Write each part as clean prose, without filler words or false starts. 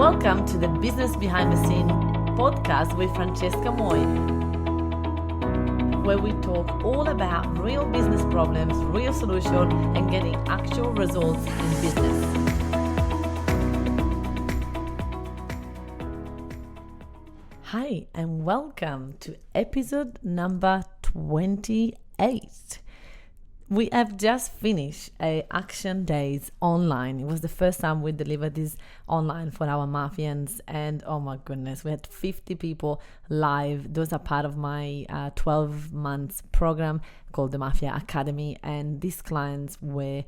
Welcome to the Business Behind the Scene podcast with Francesca Moi, where we talk all about real business problems, real solutions, and getting actual results in business. Hi, and welcome to episode number 28. We have just finished a Action Days online. It was the first time we delivered this online for our Mafians, and oh my goodness, we had 50 people live. Those are part of my 12 months program called the Mafia Academy, and these clients were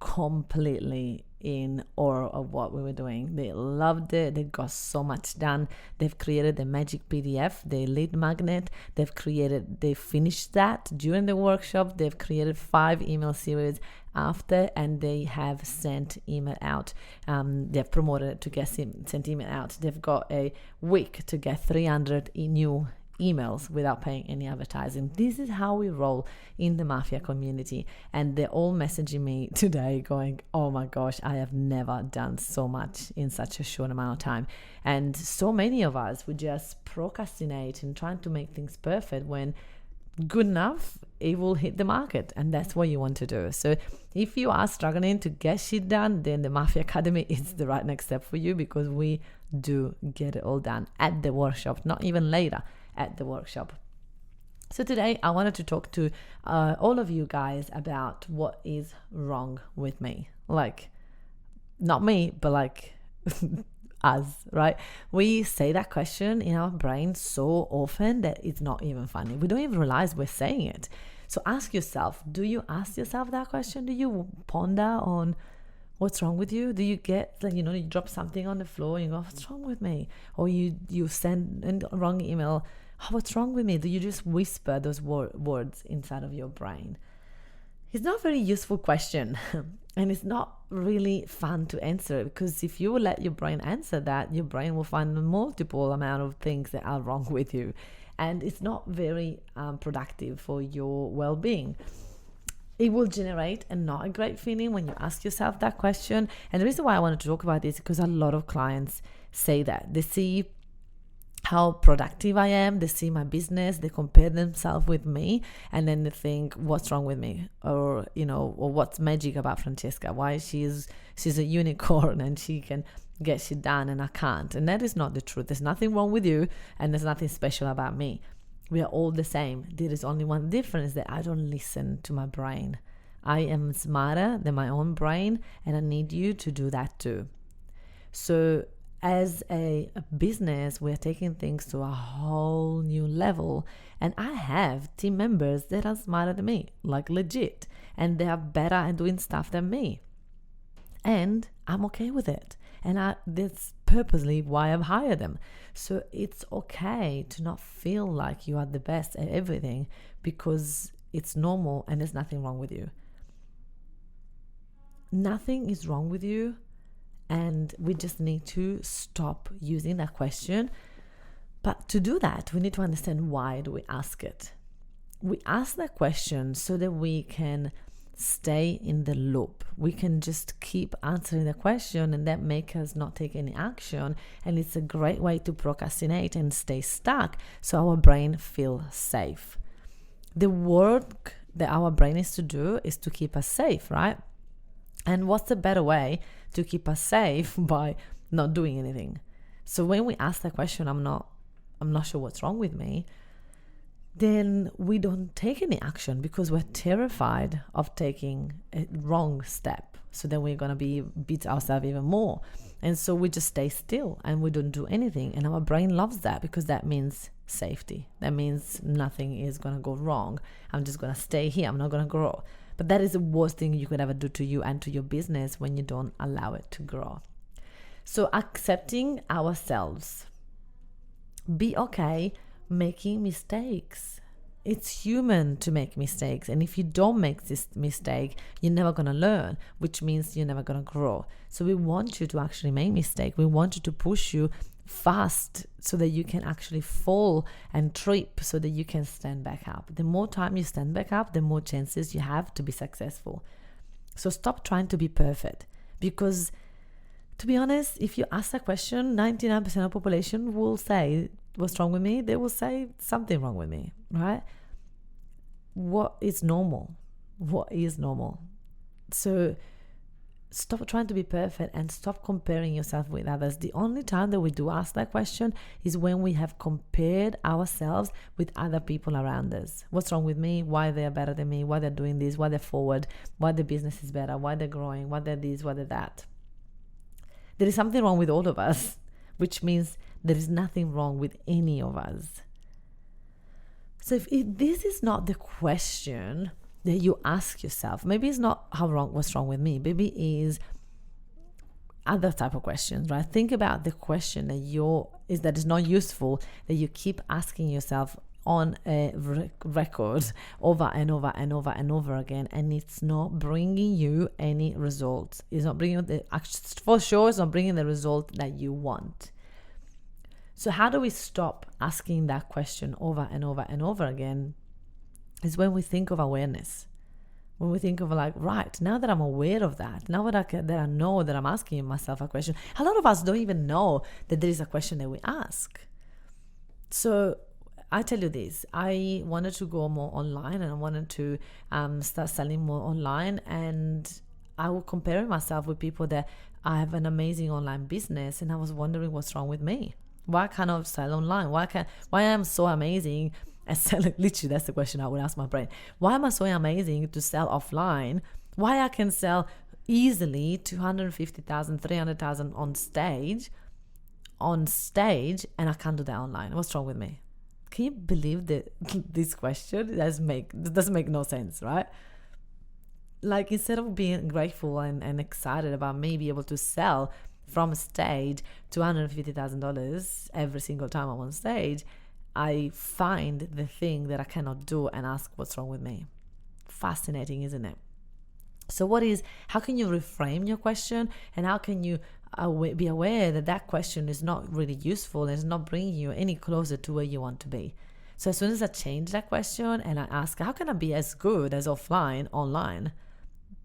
completely in awe of what we were doing. They loved it. They got so much done. They've created the magic PDF, the lead magnet. They finished that during the workshop. They've created 5 email series after, and they have sent email out. They've promoted it to get sent email out. They've got a week to get 300 new emails without paying any advertising. This is how we roll in the Mafia community, and they're all messaging me today going, oh my gosh, I have never done so much in such a short amount of time. And so many of us would just procrastinate and trying to make things perfect when good enough, it will hit the market, and that's what you want to do. So if you are struggling to get shit done, then the Mafia Academy is the right next step for you, because we do get it all done at the workshop, not even later at the workshop. So today I wanted to talk to all of you guys about what is wrong with me. Like, not me, but like us, right? We say that question in our brain so often that it's not even funny. We don't even realize we're saying it. So ask yourself, do you ask yourself that question? Do you ponder on what's wrong with you? Do you get, like, you drop something on the floor and you go, what's wrong with me? Or you send a wrong email, oh, what's wrong with me? Do you just whisper those words inside of your brain? It's not a very useful question. And it's not really fun to answer, because if you let your brain answer that, your brain will find a multiple amount of things that are wrong with you. And it's not very productive for your well-being. It will generate not a great feeling when you ask yourself that question. And the reason why I wanted to talk about this is because a lot of clients say that. They see how productive I am, they see my business, they compare themselves with me, and then they think, what's wrong with me? Or what's magic about Francesca? Why she's a unicorn and she can get shit done and I can't. And that is not the truth. There's nothing wrong with you, and there's nothing special about me. We are all the same. There is only one difference, that I don't listen to my brain. I am smarter than my own brain, and I need you to do that too. So as a business, we're taking things to a whole new level, and I have team members that are smarter than me, like legit, and they are better at doing stuff than me. And I'm okay with it. And that's purposely why I've hired them. So it's okay to not feel like you are the best at everything, because it's normal and there's nothing wrong with you. Nothing is wrong with you, and we just need to stop using that question. But to do that, we need to understand, why do we ask it? We ask that question so that we can stay in the loop. We can just keep answering the question, and that makes us not take any action. And it's a great way to procrastinate and stay stuck, so our brain feels safe. The work that our brain is to do is to keep us safe, right? And what's the better way to keep us safe by not doing anything? So when we ask that question, I'm not sure what's wrong with me, then we don't take any action, because we're terrified of taking a wrong step. So then we're going to beat ourselves even more. And so we just stay still and we don't do anything. And our brain loves that, because that means safety. That means nothing is going to go wrong. I'm just going to stay here. I'm not going to grow. But that is the worst thing you could ever do to you and to your business, when you don't allow it to grow. So accepting ourselves. Be okay making mistakes. It's human to make mistakes. And if you don't make this mistake, you're never going to learn, which means you're never going to grow. So we want you to actually make mistakes. We want you to push you fast so that you can actually fall and trip, so that you can stand back up. The more time you stand back up, the more chances you have to be successful. So stop trying to be perfect, because To be honest, if you ask that question, 99% of the population will say, what's wrong with me? They will say something wrong with me, right? What is normal? What is normal? So stop trying to be perfect and stop comparing yourself with others. The only time that we do ask that question is when we have compared ourselves with other people around us. What's wrong with me? Why they're better than me? Why they're doing this? Why they're forward? Why the business is better? Why they're growing? Why they're this? Why they're that? There is something wrong with all of us, which means there is nothing wrong with any of us. So if this is not the question that you ask yourself, maybe it's not what's wrong with me, maybe it is other type of questions, right? Think about the question that is not useful, that you keep asking yourself on a record over and over and over and over again, and it's not bringing you any results. It's not bringing for sure, it's not bringing the result that you want. So how do we stop asking that question over and over and over again? Is when we think of awareness. When we think of right, now that I'm aware of that, now that I know that I'm asking myself a question. A lot of us don't even know that there is a question that we ask. So I tell you this, I wanted to go more online and I wanted to start selling more online, and I was comparing myself with people that I have an amazing online business, and I was wondering what's wrong with me. Why can't I sell online? Why am I so amazing at selling? Literally, that's the question I would ask my brain. Why am I so amazing to sell offline? Why I can sell easily 250,000, 300,000 on stage, and I can't do that online? What's wrong with me? Can you believe that this question doesn't make no sense, right? Like, instead of being grateful and excited about me being able to sell from stage $250,000 every single time I'm on stage, I find the thing that I cannot do and ask what's wrong with me. Fascinating, isn't it? So how can you reframe your question, and how can you be aware that question is not really useful and is not bringing you any closer to where you want to be? So as soon as I change that question and I ask, how can I be as good as offline online?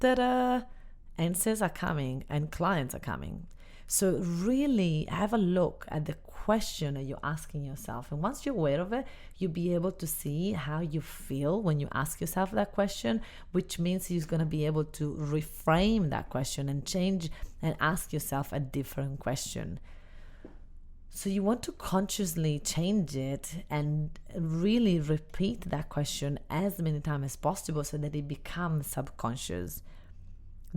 Answers are coming and clients are coming. So really have a look at the question that you're asking yourself. And once you're aware of it, you'll be able to see how you feel when you ask yourself that question, which means you're going to be able to reframe that question and change and ask yourself a different question. So you want to consciously change it and really repeat that question as many times as possible so that it becomes subconscious.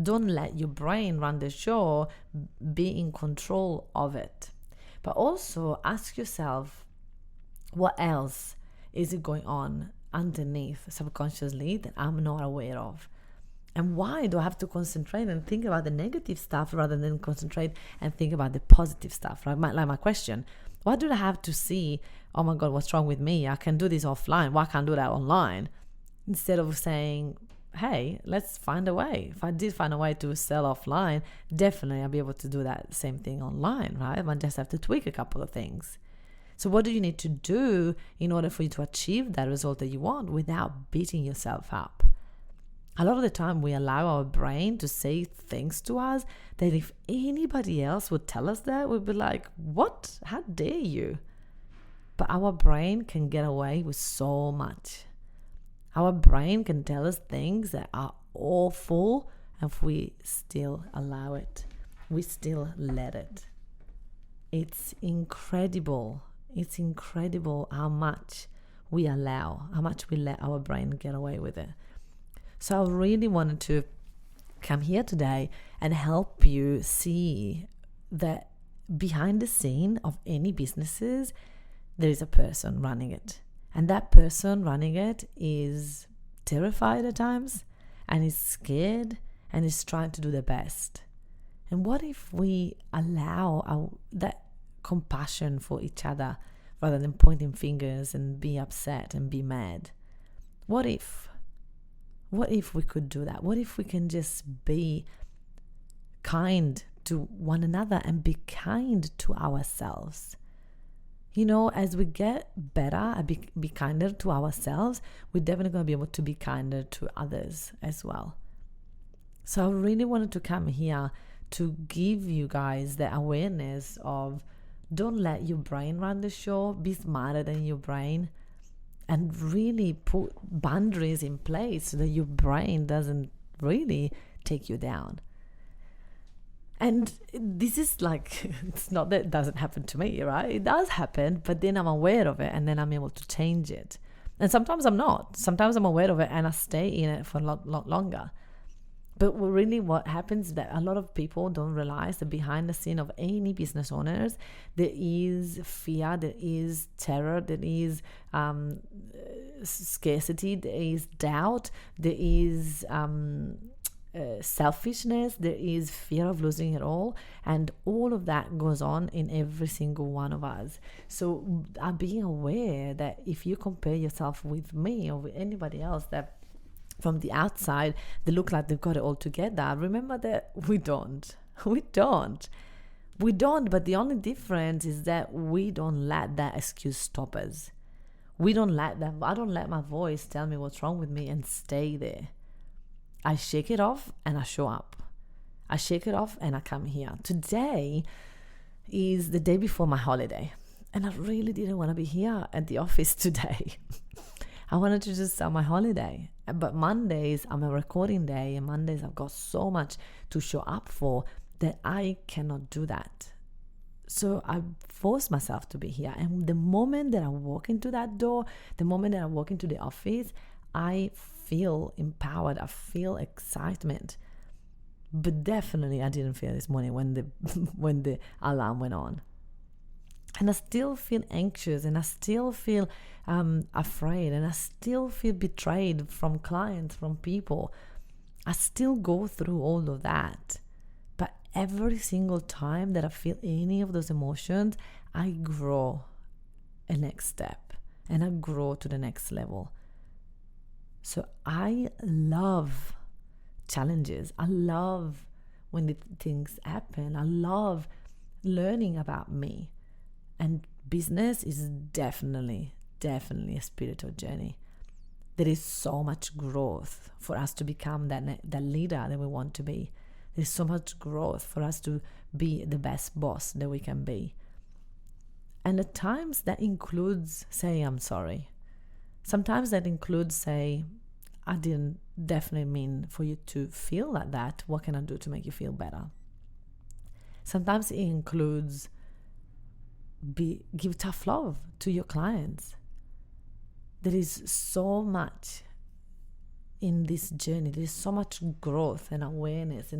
Don't let your brain run the show. Be in control of it. But also ask yourself, what else is it going on underneath subconsciously that I'm not aware of? And why do I have to concentrate and think about the negative stuff rather than concentrate and think about the positive stuff? Right? Like my question, why do I have to see, oh my God, what's wrong with me? I can do this offline. Why can't I do that online? Instead of saying, hey, let's find a way. If I did find a way to sell offline, definitely I'll be able to do that same thing online, right? I just have to tweak a couple of things. So what do you need to do in order for you to achieve that result that you want without beating yourself up? A lot of the time we allow our brain to say things to us that if anybody else would tell us that, we'd be like, what? How dare you? But our brain can get away with so much. Our brain can tell us things that are awful, and if we still allow it, we still let it. It's incredible. It's incredible how much we allow, how much we let our brain get away with it. So I really wanted to come here today and help you see that behind the scene of any businesses, there is a person running it. And that person running it is terrified at times and is scared and is trying to do their best. And what if we allow that compassion for each other rather than pointing fingers and be upset and be mad? What if we could do that? What if we can just be kind to one another and be kind to ourselves? You know, as we get better and be kinder to ourselves, we're definitely going to be able to be kinder to others as well. So I really wanted to come here to give you guys the awareness of, don't let your brain run the show. Be smarter than your brain, and really put boundaries in place so that your brain doesn't really take you down. And this is like, it's not that it doesn't happen to me, right? It does happen, but then I'm aware of it, and then I'm able to change it. And sometimes I'm not. Sometimes I'm aware of it and I stay in it for a lot longer. But really what happens is that a lot of people don't realize that behind the scene of any business owners, there is fear, there is terror, there is scarcity, there is doubt, there is selfishness, there is fear of losing it all, and all of that goes on in every single one of us. So being aware that if you compare yourself with me or with anybody else that from the outside they look like they've got it all together, remember that we don't, but the only difference is that we don't let that excuse stop us. I don't let my voice tell me what's wrong with me and stay there. I shake it off and I show up. I shake it off and I come here. Today is the day before my holiday, and I really didn't want to be here at the office today. I wanted to just start my holiday. But Mondays, I'm a recording day, and Mondays I've got so much to show up for that I cannot do that. So I force myself to be here. And the moment that I walk into that door, the moment that I walk into the office, I feel empowered. I feel excitement. But definitely I didn't feel this morning when the alarm went on. And I still feel anxious, and I still feel afraid, and I still feel betrayed from clients, from people. I still go through all of that. But every single time that I feel any of those emotions, I grow a next step, and I grow to the next level. So I love challenges. I love when the things happen. I love learning about me. And business is definitely a spiritual journey. There is so much growth for us to become that leader that we want to be. There's so much growth for us to be the best boss that we can be. And at times that includes saying, I'm sorry. Sometimes that includes say, I didn't definitely mean for you to feel like that. What can I do to make you feel better? Sometimes it includes give tough love to your clients. There is so much in this journey. There is so much growth and awareness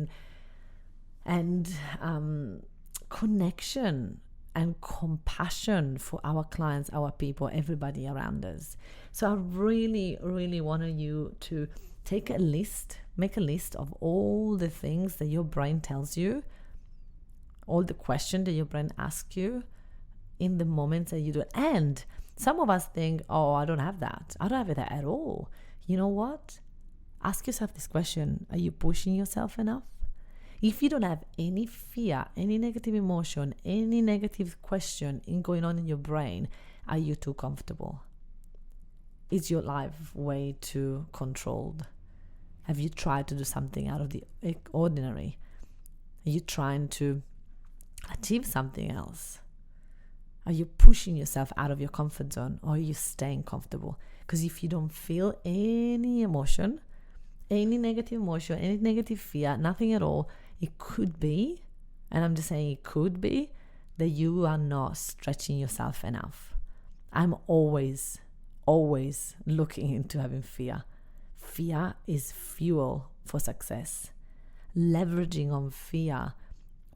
and connection and compassion for our clients, our people, everybody around us. So I really, really want you to make a list of all the things that your brain tells you, all the questions that your brain asks you in the moments that you do it. And some of us think, oh, I don't have that. I don't have that at all. You know what? Ask yourself this question. Are you pushing yourself enough? If you don't have any fear, any negative emotion, any negative question going on in your brain, are you too comfortable? Is your life way too controlled? Have you tried to do something out of the ordinary? Are you trying to achieve something else? Are you pushing yourself out of your comfort zone, or are you staying comfortable? Because if you don't feel any emotion, any negative emotion, any negative fear, nothing at all, it could be, and I'm just saying it could be, that you are not stretching yourself enough. I'm always looking into having fear. Fear is fuel for success. Leveraging on fear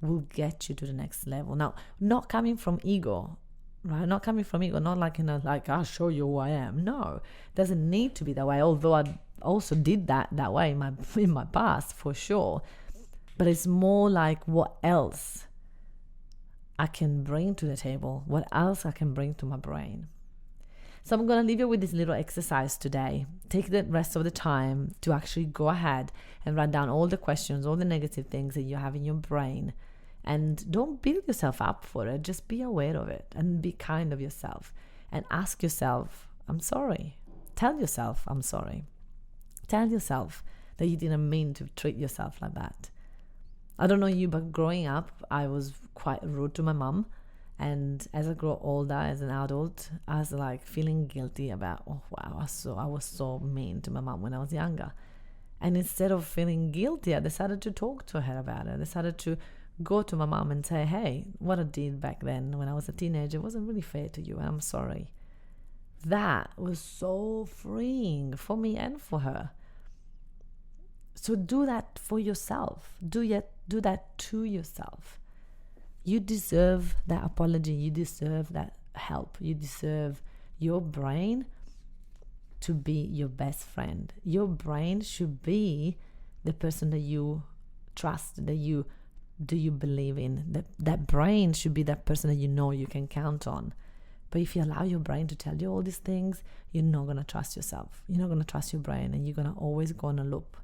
will get you to the next level. Now, not coming from ego, right? Not coming from ego, not like, I'll show you who I am. No, it doesn't need to be that way, although I also did that way in my past, for sure. But it's more like what else I can bring to the table, what else I can bring to my brain. So I'm going to leave you with this little exercise today. Take the rest of the time to actually go ahead and write down all the questions, all the negative things that you have in your brain. And don't build yourself up for it. Just be aware of it and be kind of yourself. And ask yourself, I'm sorry. Tell yourself, I'm sorry. Tell yourself that you didn't mean to treat yourself like that. I don't know you, but growing up, I was quite rude to my mum. And as I grow older, as an adult, I was like feeling guilty about, oh wow, I was so mean to my mum when I was younger. And instead of feeling guilty, I decided to talk to her about it. I decided to go to my mom and say, hey, what I did back then when I was a teenager wasn't really fair to you, and I'm sorry. That was so freeing for me and for her. So do that for yourself. Do that to yourself. You deserve that apology. You deserve that help. You deserve your brain to be your best friend. Your brain should be the person that you trust, that you believe in. That brain should be that person that you know you can count on. But if you allow your brain to tell you all these things, you're not going to trust yourself. You're not going to trust your brain, and you're going to always go on a loop.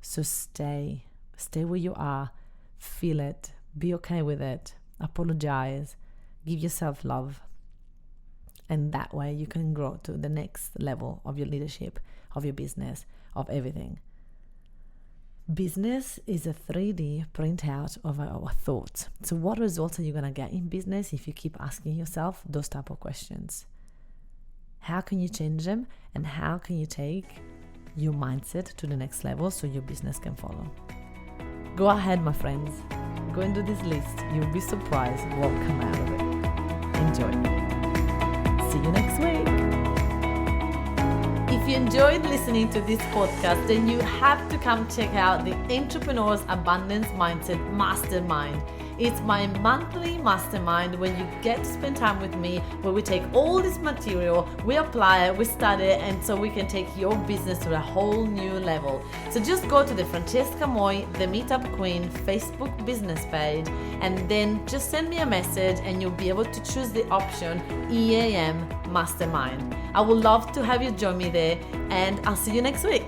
So stay where you are, feel it, be okay with it, apologize, give yourself love. And that way you can grow to the next level of your leadership, of your business, of everything. Business is a 3D printout of our thoughts. So what results are you going to get in business if you keep asking yourself those type of questions? How can you change them, and how can you take your mindset to the next level so your business can follow? Go ahead, my friends. Go and do this list. You'll be surprised what will come out of it. Enjoy. See you next week. If you enjoyed listening to this podcast, then you have to come check out the Entrepreneur's Abundance Mindset Mastermind. It's my monthly mastermind where you get to spend time with me, where we take all this material, we apply it, we study it, and so we can take your business to a whole new level. So just go to the Francesca Moi, the Meetup Queen Facebook business page, and then just send me a message and you'll be able to choose the option EAM Mastermind. I would love to have you join me there, and I'll see you next week.